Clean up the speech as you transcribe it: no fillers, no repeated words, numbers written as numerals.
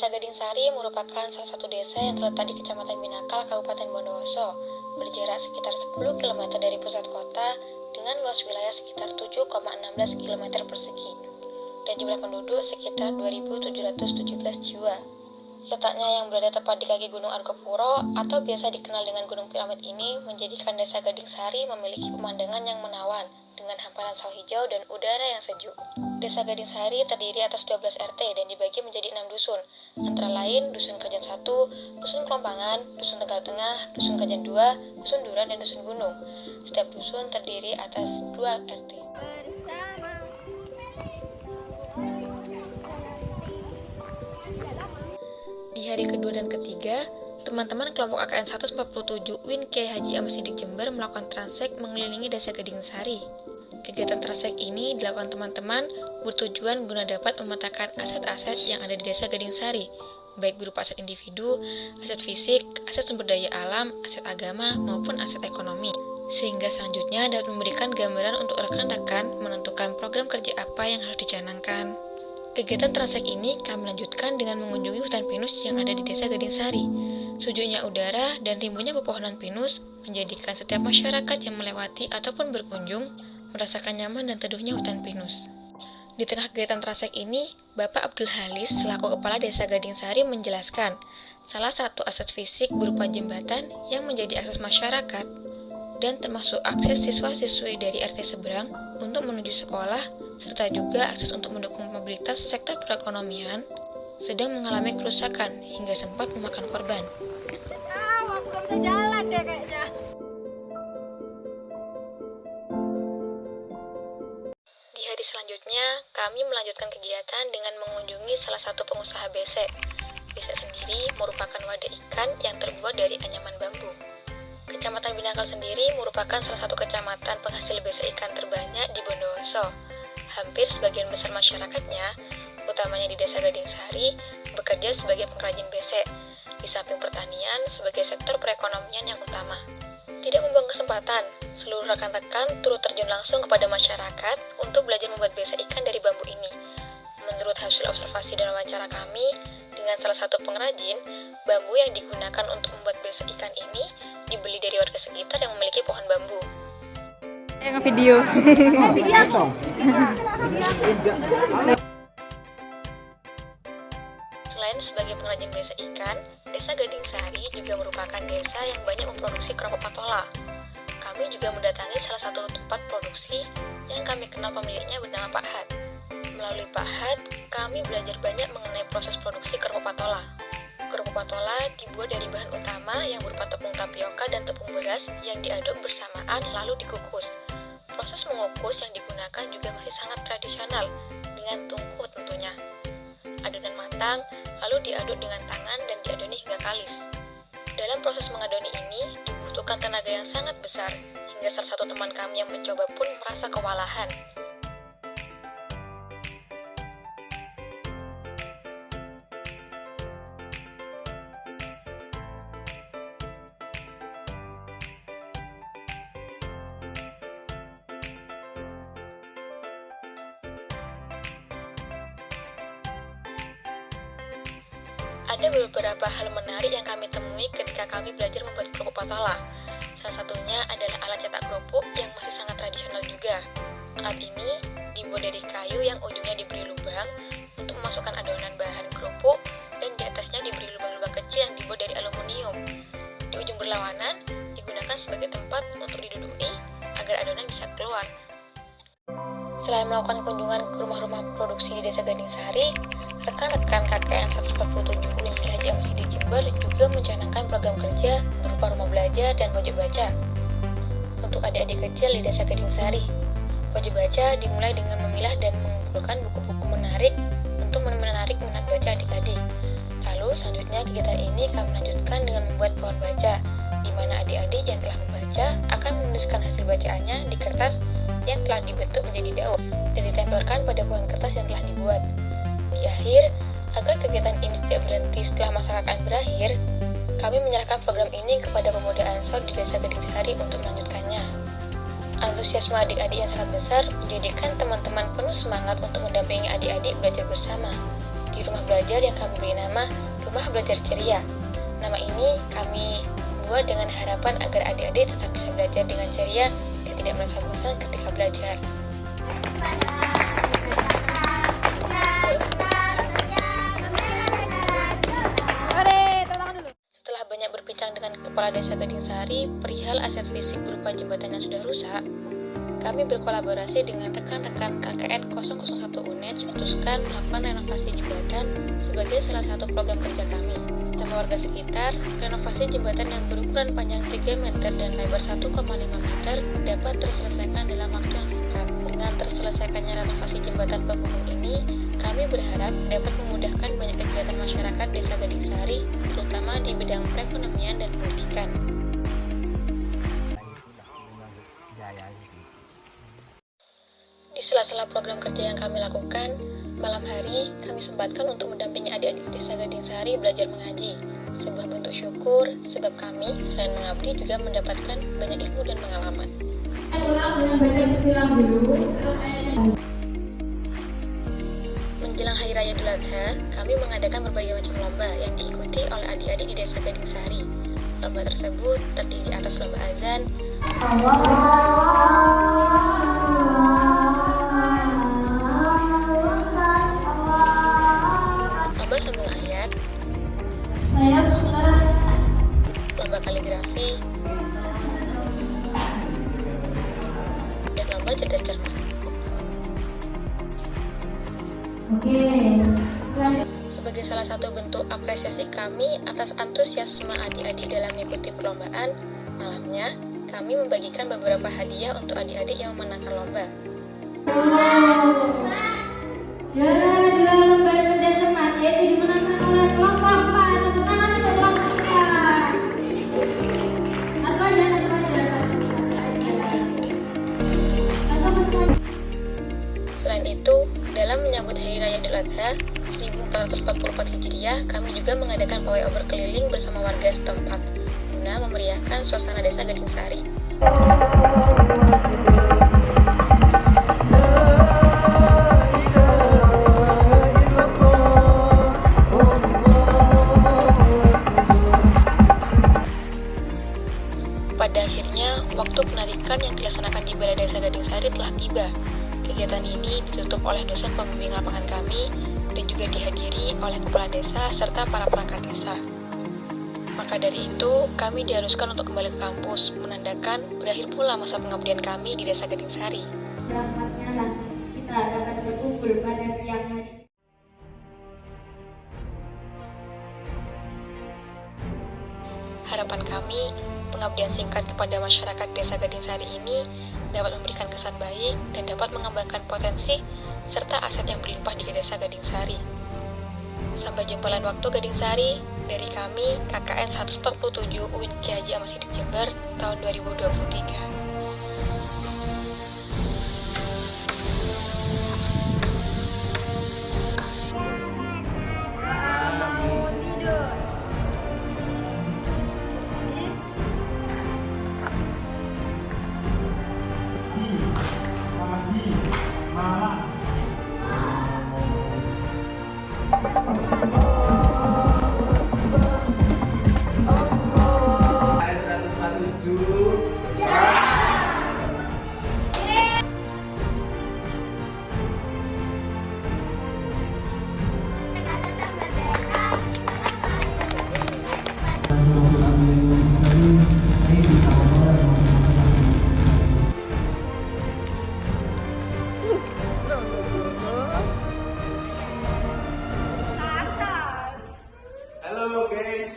Desa Gading Sari merupakan salah satu desa yang terletak di Kecamatan Minakal, Kabupaten Bondowoso, berjarak sekitar 10 km dari pusat kota dengan luas wilayah sekitar 7,16 km persegi dan jumlah penduduk sekitar 2.717 jiwa. Letaknya yang berada tepat di kaki Gunung Argopuro atau biasa dikenal dengan Gunung Piramid ini menjadikan Desa Gading Sari memiliki pemandangan yang menawan dengan hamparan sawah hijau dan udara yang sejuk. Desa Gading Sari terdiri atas 12 RT dan dibagi menjadi 6 dusun, antara lain Dusun Kerajaan 1, Dusun Kelompangan, Dusun Tegal Tengah, Dusun Kerajaan 2, Dusun Duran, dan Dusun Gunung. Setiap dusun terdiri atas 2 RT. Di hari kedua dan ketiga, teman-teman kelompok AKN 147 Win Kiai Haji Ahmad Siddiq Jember melakukan transek mengelilingi Desa Gading Sari. Kegiatan transek ini dilakukan teman-teman bertujuan guna dapat memetakan aset-aset yang ada di Desa Gading Sari, baik berupa aset individu, aset fisik, aset sumber daya alam, aset agama, maupun aset ekonomi. Sehingga selanjutnya dapat memberikan gambaran untuk rekan-rekan menentukan program kerja apa yang harus dicanangkan. Kegiatan transek ini kami lanjutkan dengan mengunjungi hutan pinus yang ada di Desa Gading Sari. Sejuknya udara dan rimbunnya pepohonan pinus menjadikan setiap masyarakat yang melewati ataupun berkunjung merasakan nyaman dan teduhnya hutan pinus. Di tengah kegiatan transek ini, Bapak Abdul Halis selaku Kepala Desa Gading Sari menjelaskan, salah satu aset fisik berupa jembatan yang menjadi akses masyarakat dan termasuk akses siswa-siswi dari RT seberang untuk menuju sekolah, serta juga akses untuk mendukung mobilitas sektor perekonomian sedang mengalami kerusakan hingga sempat memakan korban. Aku gak bisa jalan deh kayaknya. Di hari selanjutnya, kami melanjutkan kegiatan dengan mengunjungi salah satu pengusaha besek. Besek sendiri merupakan wadah ikan yang terbuat dari anyaman bambu. Kecamatan Binakal sendiri merupakan salah satu kecamatan penghasil besek ikan terbanyak di Bondowoso. Hampir sebagian besar masyarakatnya, utamanya di Desa Gading Sari, bekerja sebagai pengrajin besek, di samping pertanian sebagai sektor perekonomian yang utama. Tidak membuang kesempatan, seluruh rekan-rekan turut terjun langsung kepada masyarakat untuk belajar membuat besek ikan dari bambu ini. Menurut hasil observasi dan wawancara kami, dengan salah satu pengrajin, bambu yang digunakan untuk membuat besek ikan ini dibeli dari warga sekitar yang memiliki pohon bambu. Video. Selain sebagai pengrajin besek ikan, Desa Gading Sari juga merupakan desa yang banyak memproduksi keropok patola. Kami juga mendatangi salah satu tempat produksi yang kami kenal pemiliknya bernama Pak Hat. Melalui Pak Hat, kami belajar banyak mengenai proses produksi keropok patola. Keropok patola dibuat dari bahan utama yang berupa tepung tapioka dan tepung beras yang diaduk bersamaan lalu dikukus. Proses mengukus yang digunakan juga masih sangat tradisional, dengan tungku tentunya. Adonan matang, lalu diaduk dengan tangan dan diadoni hingga kalis. Dalam proses mengadoni ini, dibutuhkan tenaga yang sangat besar, hingga salah satu teman kami yang mencoba pun merasa kewalahan. Ada beberapa hal menarik yang kami temui ketika kami belajar membuat kerupuk patola. Salah satunya adalah alat cetak kerupuk yang masih sangat tradisional juga. Alat ini dibuat dari kayu yang ujungnya diberi lubang untuk memasukkan adonan bahan kerupuk dan di atasnya diberi lubang-lubang kecil yang dibuat dari aluminium. Di ujung berlawanan digunakan sebagai tempat untuk diduduki agar adonan bisa keluar. Selain melakukan kunjungan ke rumah-rumah produksi di Desa Gading Sari, rekan-rekan KKN 147 Win Kiai Haji Ahmad Siddiq Jember juga mencanangkan program kerja berupa rumah belajar dan pojok baca untuk adik-adik kecil di Desa Gading Sari. Pojok baca dimulai dengan memilah dan mengumpulkan buku-buku menarik untuk menarik minat baca adik-adik. Lalu selanjutnya kegiatan ini kami lanjutkan dengan membuat pohon baca, di mana adik-adik yang telah membaca akan menuliskan hasil bacaannya di kertas yang telah dibentuk menjadi daun dan ditempelkan pada pohon kertas yang telah dibuat. Di akhir, agar kegiatan ini tidak berhenti setelah masa KKN berakhir, kami menyerahkan program ini kepada pemuda Ansor di Desa Gading Sari untuk melanjutkannya. Antusiasme adik-adik yang sangat besar menjadikan teman-teman penuh semangat untuk mendampingi adik-adik belajar bersama. Di di rumah belajar yang kami beri nama Rumah Belajar Ceria. Nama ini kami buat dengan harapan agar adik-adik tetap bisa belajar dengan ceria dan tidak merasa bosan ketika belajar. Setelah banyak berbincang dengan Kepala Desa Gading Sari perihal aset fisik berupa jembatan yang sudah rusak, kami berkolaborasi dengan rekan-rekan KKN 001 UNED memutuskan melakukan renovasi jembatan sebagai salah satu program kerja kami. Sama warga sekitar, renovasi jembatan yang berukuran panjang 3 meter dan lebar 1,5 meter dapat terselesaikan dalam waktu yang singkat. Dengan terselesaikannya renovasi jembatan penghubung ini, kami berharap dapat memudahkan banyak kegiatan masyarakat Desa Gading Sari, terutama di bidang perekonomian dan pendidikan. Di sela-sela program kerja yang kami lakukan, malam hari kami sempatkan untuk mendampingi adik-adik Desa Gading Sari belajar mengaji. Sebuah bentuk syukur, sebab kami selain mengabdi juga mendapatkan banyak ilmu dan pengalaman. Menjelang Hari Raya Idul Adha, kami mengadakan berbagai macam lomba yang diikuti oleh adik-adik di Desa Gading Sari. Lomba tersebut terdiri atas lomba azan, lomba sambung ayat, lomba kaligrafi, dan lomba cerdas cermat. Sebagai salah satu bentuk apresiasi kami atas antusiasme adik-adik dalam mengikuti perlombaan, malamnya kami membagikan beberapa hadiah untuk adik-adik yang memenangkan lomba. Juara 2 lomba cerdas cermat yaitu dimenangkan oleh kelompok 4. Tepuk tangan untuk kelompok 4. Satu aja. Selain itu, dalam menyambut Hari Raya Idul Adha 1444 Hijriah, kami juga mengadakan pawai obor keliling bersama warga setempat guna memeriahkan suasana Desa Gading Sari. Pada akhirnya, waktu penarikan yang dilaksanakan di Balai Desa Gading Sari telah tiba. Kegiatan ini ditutup oleh dosen pembimbing lapangan kami dan juga dihadiri oleh kepala desa serta para perangkat desa. Maka dari itu, kami diharuskan untuk kembali ke kampus, menandakan berakhir pula masa pengabdian kami di Desa Gading Sari. Dampaknya lah kita dapat berkumpul pada siang hari. Harapan kami, pengabdian singkat kepada masyarakat Desa Gading Sari ini dapat memberikan kesan baik dan dapat mengembangkan potensi serta aset yang berlimpah di Desa Gading Sari. Sampai jumpa lain waktu Gading Sari, dari kami KKN 147 UIN Ki Haji Ahmad Siddiq Jember tahun 2023. Hello guys,